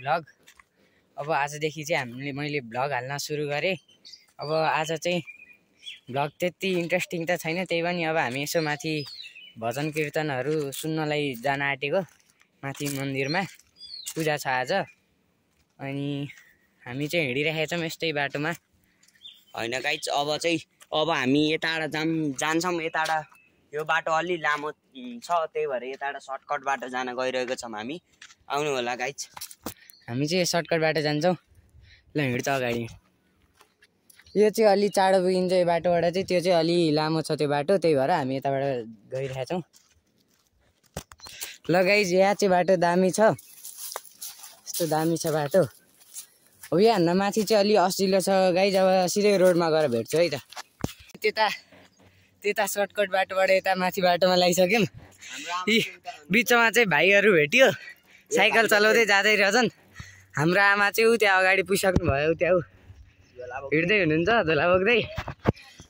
Vlog. अब आजदेखि चाहिँ मैले भ्लग हाल्न सुरु गरेँ। अब आज चाहिँ भ्लग त्यति इन्ट्रेस्टिङ त छैन, त्यही पनि अब हामी यसो माथि भजन कीर्तनहरू सुन्नलाई जान आँटेको। माथि मन्दिरमा पूजा छ आज, अनि हामी चाहिँ हिँडिरहेका छौँ यस्तै बाटोमा। होइन गाइज, अब हामी यताबाट जान्छौँ। यताबाट यो बाटो अलि लामो छ, त्यही भएर यताबाट सर्टकट बाटो जान गइरहेको छौँ हामी। आउनु होला गाइज, हामी चाहिँ सर्टकट बाटो जान्छौँ। ल हिँड्छ अगाडि। यो चाहिँ अलि चाँडो पुगिन्छ यो बाटोबाट चाहिँ, त्यो चाहिँ अलि लामो छ त्यो बाटो, त्यही भएर हामी यताबाट गइरहेका छौँ। ल गाइज, यहाँ चाहिँ बाटो दामी छ, यस्तो दामी छ बाटो। अब यहाँभन्दा माथि चाहिँ अलि असिलो छ गाइज। अब सिधै रोडमा गएर भेट्छु है त। त्यता सर्टकट बाटोबाट यता माथि बाटोमा लागिसक्यौँ। यी बिचमा चाहिँ भाइहरू भेट्यो, साइकल चलाउँदै जाँदै रहेछन्। हाम्रो आमा चाहिँ त्यहाँ अगाडि पुगिसक्नु भयो, त्यहाँ हिँड्दै हुनुहुन्छ धुला बोक्दै।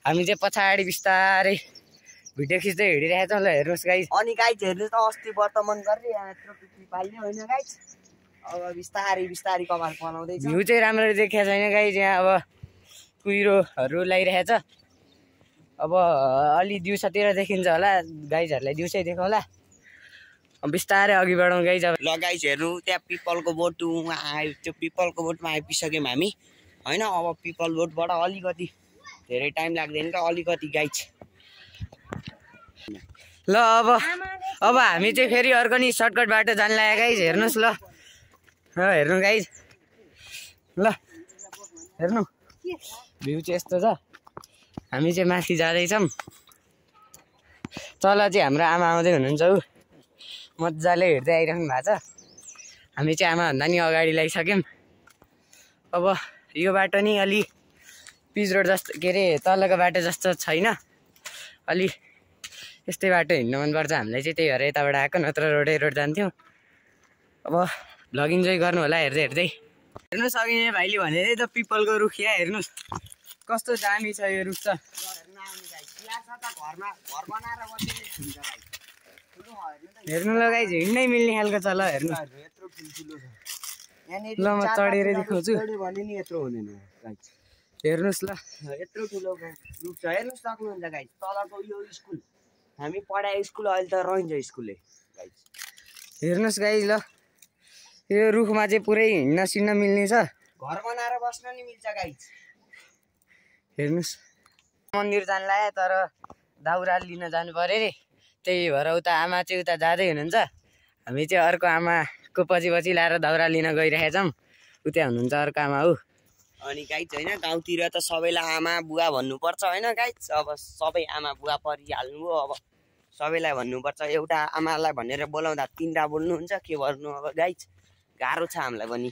हामी चाहिँ पछाडि बिस्तारै भिडियो खिच्दै हिँडिरहेको छौँ। ल हेर्नुहोस् गाइज। अनि गाइज हेर्नुहोस् त, अस्ति वर्तमान गरेर यहाँ यत्रो टुप्पी पाल्यो होइन गाइज। अब बिस्तारी कपाल बनाउँदैछ। भ्यू चाहिँ राम्ररी देखिएको छैन गाइज। यहाँ अब कुहिरोहरू लगाइरहेछ। अब अलि दिउँसोतिर देखिन्छ होला, गाइजहरूलाई दिउँसै देखाउँला। बिस्तारै अघि बढौँ गाइज। अब ल गाइज हेर्नु, त्यहाँ पिपलको बोट आयो, त्यो पिपलको बोटमा आइपुगिसक्यौँ हामी होइन। अब पिपल बोटबाट अलिकति धेरै टाइम लाग्दैन क्या, अलिकति गाइज। ल अब हामी चाहिँ फेरि अर्को नि सर्टकट बाटो जान लाग्यो गाइज। हेर्नुहोस् ल, हेर्नु गाइज। ल हेर्नु, भ्यू चाहिँ यस्तो छ। हामी चाहिँ माथि जाँदैछौँ। तल चाहिँ हाम्रो आमा आउँदै हुनुहुन्छ, ऊ मजाले हिँड्दै आइरहनु भएको छ। हामी चाहिँ आमाभन्दा नि अगाडि लगाइसक्यौँ। अब यो बाटो नि अलि पिच रोड जस्तो, के अरे तलको बाटो जस्तो छैन, अलि यस्तै बाटो हिँड्नु मनपर्छ हामीलाई चाहिँ, त्यही भएर यताबाट आएको, नत्र रोडै रोड जान्थ्यौँ। अब भ्लग इन्जोय गर्नु होला हेर्दै हेर्दै। हेर्नुहोस् अघि यहाँ भाइले भने त पिपलको रुख, यहाँ हेर्नुहोस् कस्तो दामी छ यो रुख त। हेर्नु ल गाइज, हिँड्नै मिल्ने खालको छ। ल हेर्नु, ल म चढेर देखाउँछु। हेर्नुहोस् ल, यत्रो ठुलो रुख छ, हेर्नु सक्नुहुन्छ गाइज। तलको यो स्कुल, हामी पढाए स्कुल अहिले त रहन्छ स्कुलले गाइज। हेर्नुहोस् गाइज। ल यो रुखमा चाहिँ पुरै हिँड्न सिड्न मिल्ने छ, घर बनाएर बस्न नि मिल्छ गाइज। हेर्नुहोस्। मन्दिर जान लाग्यो, तर दाउरा लिन जानु पऱ्यो रे, त्यही भएर उता आमा चाहिँ उता जाँदै हुनुहुन्छ। हामी चाहिँ अर्को आमाको पछि लाएर दाउरा लिन गइरहेका छौँ। उता हुनुहुन्छ अर्को आमा हो। अनि गाइज होइन, गाउँतिर त सबैलाई आमा बुवा भन्नुपर्छ होइन गाइज। अब सबै आमा बुवा परिहाल्नु हो, अब सबैलाई भन्नुपर्छ। एउटा आमालाई भनेर बोलाउँदा तिनवटा बोल्नुहुन्छ, के गर्नु अब गाइज, गाह्रो छ हामीलाई पनि।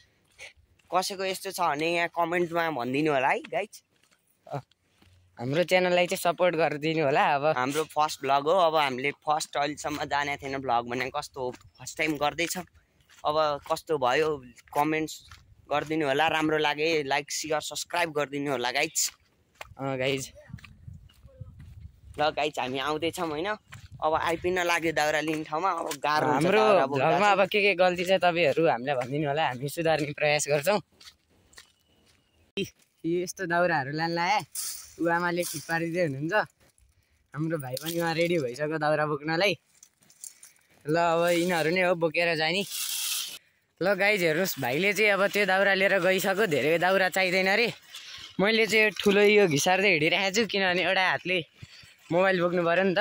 कसैको यस्तो छ भने यहाँ कमेन्टमा भनिदिनु होला है गाइज। हाम्रो च्यानललाई चाहिँ सपोर्ट गरिदिनु होला। अब हाम्रो फर्स्ट भ्लग हो, अब हामीले फर्स्ट अहिलेसम्म जानेको थिएन भ्लग भने कस्तो हो, फर्स्ट टाइम गर्दैछौँ। अब कस्तो भयो कमेन्ट्स गरिदिनु होला, राम्रो लागे लाइक सेयर सब्सक्राइब गरिदिनु होला गाइज। गाइज ल गाइज हामी आउँदैछौँ होइन। अब आइपिन लाग्यो दाउरा लिने ठाउँमा। अब गाह्रो हुन्छ हाम्रो भ्लगमा अब के गल्ती छ तपाईँहरू हामीलाई भनिदिनु होला, हामी सुधार्ने प्रयास गर्छौँ। यस्तो दाउराहरू लान लाए, ऊ आमाले ठिक पारिदिँदै हुनुहुन्छ। हाम्रो भाइ पनि उहाँ रेडी भइसक्यो दाउरा बोक्नलाई। ल अब यिनीहरू नै हो बोकेर जाने। ल गाइज हेर्नुहोस्, भाइले चाहिँ अब त्यो दाउरा लिएर गइसक्यो, धेरै दाउरा चाहिँदैन अरे। मैले चाहिँ ठुलो यो घिसार्दै हिँडिरहेको छु, किनभने एउटा हातले मोबाइल बोक्नु पऱ्यो नि त।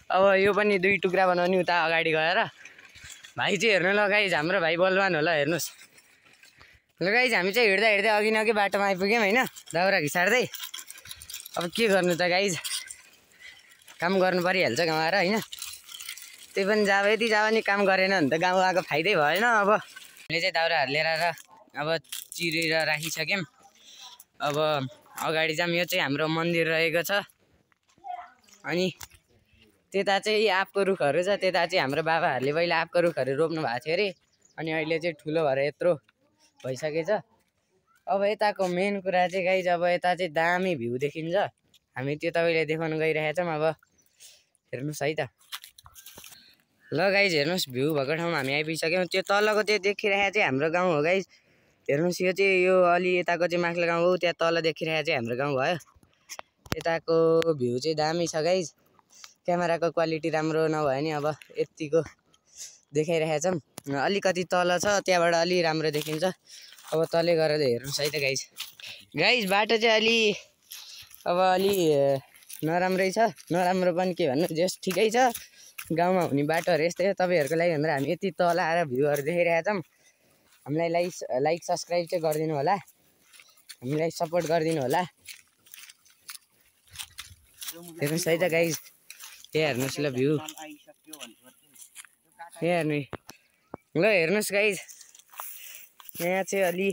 अब यो पनि 2 टुक्रा बनाउने उता अगाडि गएर। भाइ चाहिँ हेर्नु ल गाइज, हाम्रो भाइ बलवान होला, हेर्नुहोस्। ल गाइज हामी चाहिँ हिँड्दै अघि नअघि बाटोमा आइपुग्यौँ होइन, दाउरा घिसार्दै। अब के गर्नु त गाइज, काम गर्नु परिहाल्छ गाउँ आएर होइन। त्यही पनि यति जाब नि काम गरेन भने त गाउँ आएको फाइदै भएन। अब हामीले चाहिँ दाउराहरू लिएर अब चिरेर राखिसक्यौँ। अब अगाडि जाऊँ। यो चाहिँ हाम्रो मन्दिर रहेको छ। अनि त्यता चाहिँ आँपको रुखहरू छ, त्यता चाहिँ हाम्रो बाबाहरूले पहिला आँपको रुखहरू रोप्नु भएको थियो अरे, अनि अहिले चाहिँ ठुलो भएर यत्रो भइसकेछ। अब यताको मेन कुरा चाहिँ गाइज, अब यता चाहिँ दामी भ्यू देखिन्छ। हामी त्यो तपाईँले देखाउन गइरहेका छौँ। अब हेर्नुहोस् है त। ल गाइज हेर्नुहोस् भ्यू भएको ठाउँमा हामी आइपुगिसक्यौँ। त्यो तलको त्यो देखिरहेको चाहिँ हाम्रो गाउँ हो गाइज। हेर्नुहोस् यो चाहिँ यो अलि यताको चाहिँ माथिल्लो गाउँ हो, त्यहाँ तल देखिरहेको चाहिँ हाम्रो गाउँ भयो। यताको भ्यू चाहिँ दामी छ गाइज। क्यामेराको क्वालिटी राम्रो नभए नि अब यतिको देखाइरहेको छौँ। अलिकति तल छ, त्यहाँबाट अलि राम्रो देखिन्छ। अब तलै गएर हेर्नुहोस् है त गाइज। गाइज बाटो चाहिँ अलि नराम्रै छ। नराम्रो पनि के भन्नु, जस ठिकै छ। गाउँमा हुने बाटोहरू यस्तै हो। तपाईँहरूको लागि भनेर हामी यति तल आएर भ्यूहरू देखाइरहेको छौँ। हामीलाई लाइक सब्सक्राइब चाहिँ गरिदिनु होला, हामीलाई सपोर्ट गरिदिनु होला। हेर्नुहोस् है त गाइज, यहाँ हेर्नुहोस् ल भ्यू, यहाँ हेर्नु ल। हेर्नुहोस् गाइज, यहाँ चाहिँ अलि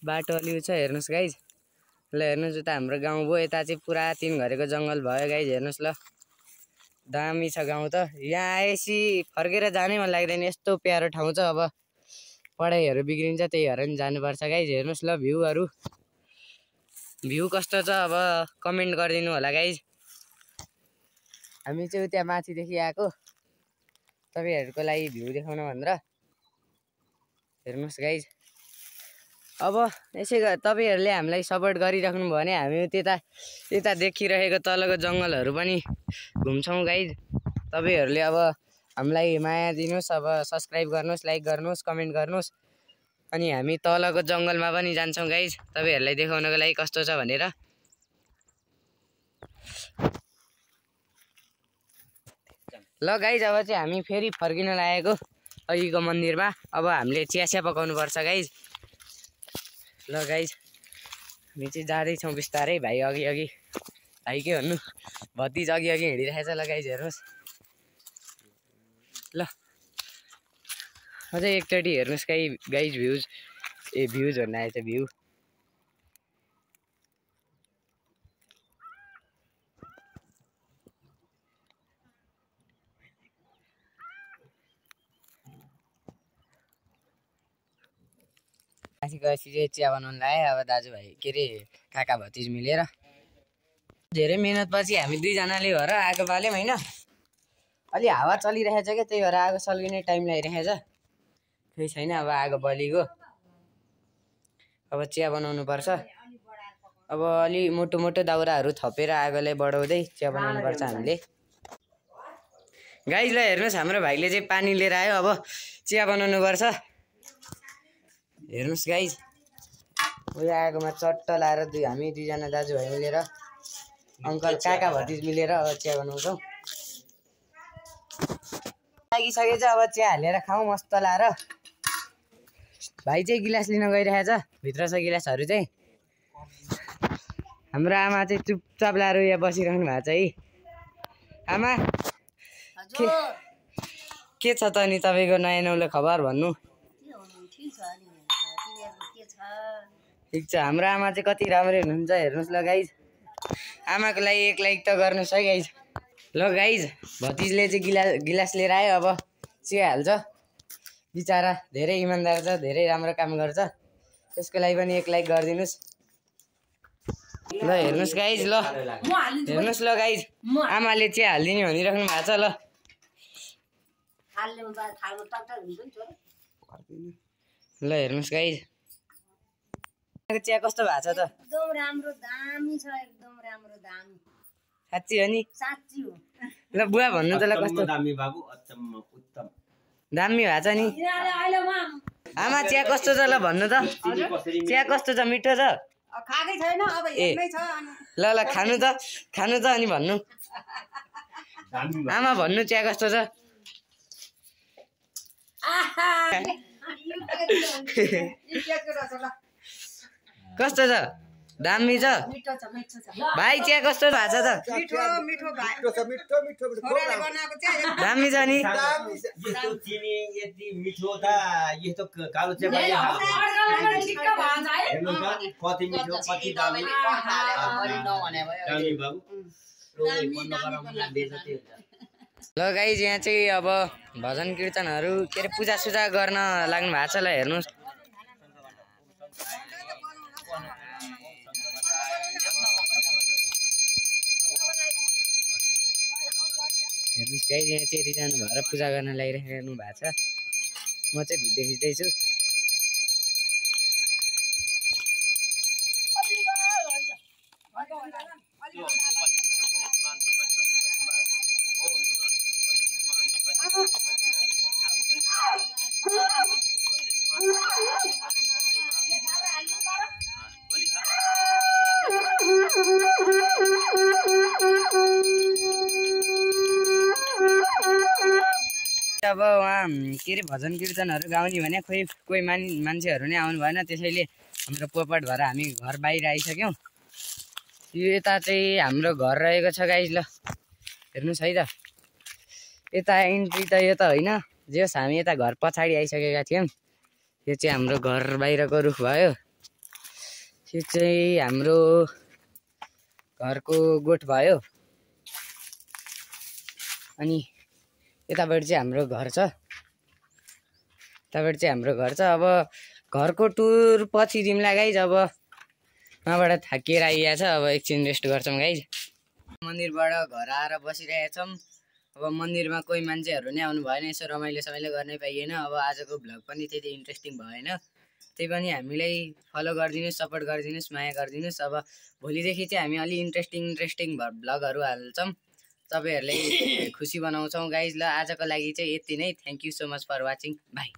बाटो अलि छ। हेर्नुहोस् गाइज ल, हेर्नुहोस् यता हाम्रो गाउँ भयो। यता चाहिँ पुरा 3 घरेको जङ्गल भयो गाइज। हेर्नुहोस् ल, दामी छ गाउँ त। यहाँ आएपछि फर्केर जानै मन लाग्दैन, यस्तो प्यारो ठाउँ छ। अब पढाइहरू बिग्रिन्छ, त्यही भएर नि जानुपर्छ गाइज। हेर्नुहोस् ल भ्यू कस्तो छ अब कमेन्ट गरिदिनु होला गाइज। हामी चाहिँ त्यहाँ माथिदेखि आएको तपाईँहरूको लागि भ्यू देखाउन भनेर। हेर्नुहोस् गाइज, अब यसै तपाईँहरूले हामीलाई सपोर्ट गरिराख्नु भयो भने हामी त्यता देखिरहेको तलको जङ्गलहरू पनि घुम्छौँ गाइज। तपाईँहरूले अब हामीलाई माया दिनुहोस्, अब सब्सक्राइब गर्नुहोस्, लाइक गर्नुहोस्, कमेन्ट गर्नुहोस्। अनि हामी तलको जङ्गलमा पनि जान्छौँ गाइज, तपाईँहरूलाई देखाउनको लागि कस्तो छ भनेर। ल गाइज, अब चाहिँ हामी फेरि फर्किन लागेको अघिको मन्दिरमा। अब हामीले चिया पकाउनु पर्छ गाइज। ल गाइज, हामी चाहिँ जाँदैछौँ बिस्तारै। भाइ अघि भाइ के भन्नु, भतिज अघि हिँडिरहेछ। ल गाइज हेर्नुहोस् ल, अझै एकचोटि हेर्नुहोस् गाइज भ्युज भन्नु आएछ भ्यू। माथि गएपछि चाहिँ चिया बनाउनु लाग्यो। अब दाजुभाइ के अरे काका भतिज मिलेर धेरै मेहनतपछि हामी दुईजनाले भएर आगो बाल्यौँ होइन। अलि हावा चलिरहेछ क्या, त्यही भएर आगो सल्किने टाइम लागिरहेछ। केही छैन, अब आगो बलिगयो। अब चिया बनाउनु पर्छ। अब अलि मोटो दाउराहरू थपेर आगोलाई बढाउँदै चिया बनाउनु पर्छ हामीले। गाइज ल हेर्नुहोस्, हाम्रो भाइले चाहिँ पानी लिएर आयो। अब चिया बनाउनु पर्छ। हेर्नुहोस् गाइज, उयो आगोमा चट्ट लाएर हामी दुईजना दाजुभाइ मिलेर, अङ्कल काका भतिज मिलेर अब चिया बनाउँछौँ। लागिसकेछ, अब चिया हालेर खाउँ मस्त लाएर। भाइ चाहिँ गिलास लिन गइरहेछ, भित्र छ गिलासहरू चाहिँ। हाम्रो आमा चाहिँ चुपचाप लाएर यहाँ बसिरहनु भएको छ है। आमा के छ त अनि तपाईँको नयाँ नौलो खबर भन्नु। ठिक छ, हाम्रो आमा चाहिँ कति राम्रै हुनुहुन्छ। हेर्नुहोस् ल गाइज, आमाको लागि एक लाइक त गर्नुहोस् है गाइज। ल गाइज, भतिजले चाहिँ गिलास लिएर आयो। अब चिया हाल्छ। बिचरा धेरै इमान्दार छ, धेरै राम्रो काम गर्छ। त्यसको लागि पनि एक लाइक गरिदिनुहोस्। ल हेर्नुहोस् गाइज, ल हेर्नुहोस् ल गाइज, आमाले चिया हालिदिने भनिराख्नु भएको छ। ल हेर्नुहोस् गाइज, चिया कस्तो भएको छ त? एकदम राम्रो, दामी छ, एकदम राम्रो, दामी। साँच्ची हो नि? साँच्ची हो। ल बुवा भन्नु त ल कस्तो दामी बाबु, अचम्म उत्तम दामी भएको छ नि। आमा चिया कस्तो छ ल भन्नु त? चिया कस्तो छ, मिठो छ? खाएकै छैन, अब हेर्नै छ। ल खानु त अनि भन्नु। आमा भन्नु चिया कस्तो छ? कस्तो छ? दामी छ? मिठो छ, मिठो छ। भाइ चिया कस्तो भएको छ त? मिठो मिठो भाइ। दामी छ नि? यस्तो चिनी यति मिठो त, यस्तो कालो चिया ठिक्क भन्छ है। हेर्नु त कति मिठो, कति दामी। दामी बाबु। ल गाइज, यहाँ चाहिँ अब भजन कीर्तनहरू के अरे पूजासुजा गर्न लाग्नु भएको छ। ल हेर्नुहोस्, हेर्नुहोस् गाइज यहाँ चेरी जानु भएर पूजा गर्न लागिरहनु भएको छ। म चाहिँ भिडियो खिच्दैछु। अब उहाँ के अरे भजन कीर्तनहरू गाउने भने खोइ कोही मान्छेहरू नै आउनु भएन, त्यसैले हाम्रो पोपट भएर हामी घर बाहिर आइसक्यौँ। यो यता चाहिँ हाम्रो घर रहेको छ गाइज। ल हेर्नुहोस् है त, यता इन्ट्री त यो त होइन, जे होस् हामी यता घर पछाडि आइसकेका थियौँ। यो चाहिँ हाम्रो घर बाहिरको रुख भयो। यो चाहिँ हाम्रो घरको गोठ भयो। अनि यताबाट चाहिँ हाम्रो घर छ, यताबाट चाहिँ हाम्रो घर छ। अब घरको टुर पछि दिउँला गाइज। अब उहाँबाट थाकिएर आइया छ, अब एकछिन रेस्ट गर्छौँ गाइज। मन्दिरबाट घर आएर बसिरहेका छौँ। अब मन्दिरमा कोही मान्छेहरू नै आउनु भएन, यसो रमाइलो समाइलो गर्नै पाइएन। अब आजको भ्लग पनि त्यति इन्ट्रेस्टिङ भएन। त्यही पनि हामीलाई फलो गरिदिनुहोस्, सपोर्ट गरिदिनुहोस्, माया गरिदिनुहोस्। अब भोलिदेखि चाहिँ हामी अलि इन्ट्रेस्टिङ भ्लगहरू हाल्छौँ, तपाईँहरूलाई खुसी बनाउँछौँ गाइज। ल आजको लागि चाहिँ यति नै। Thank you so much for watching. By.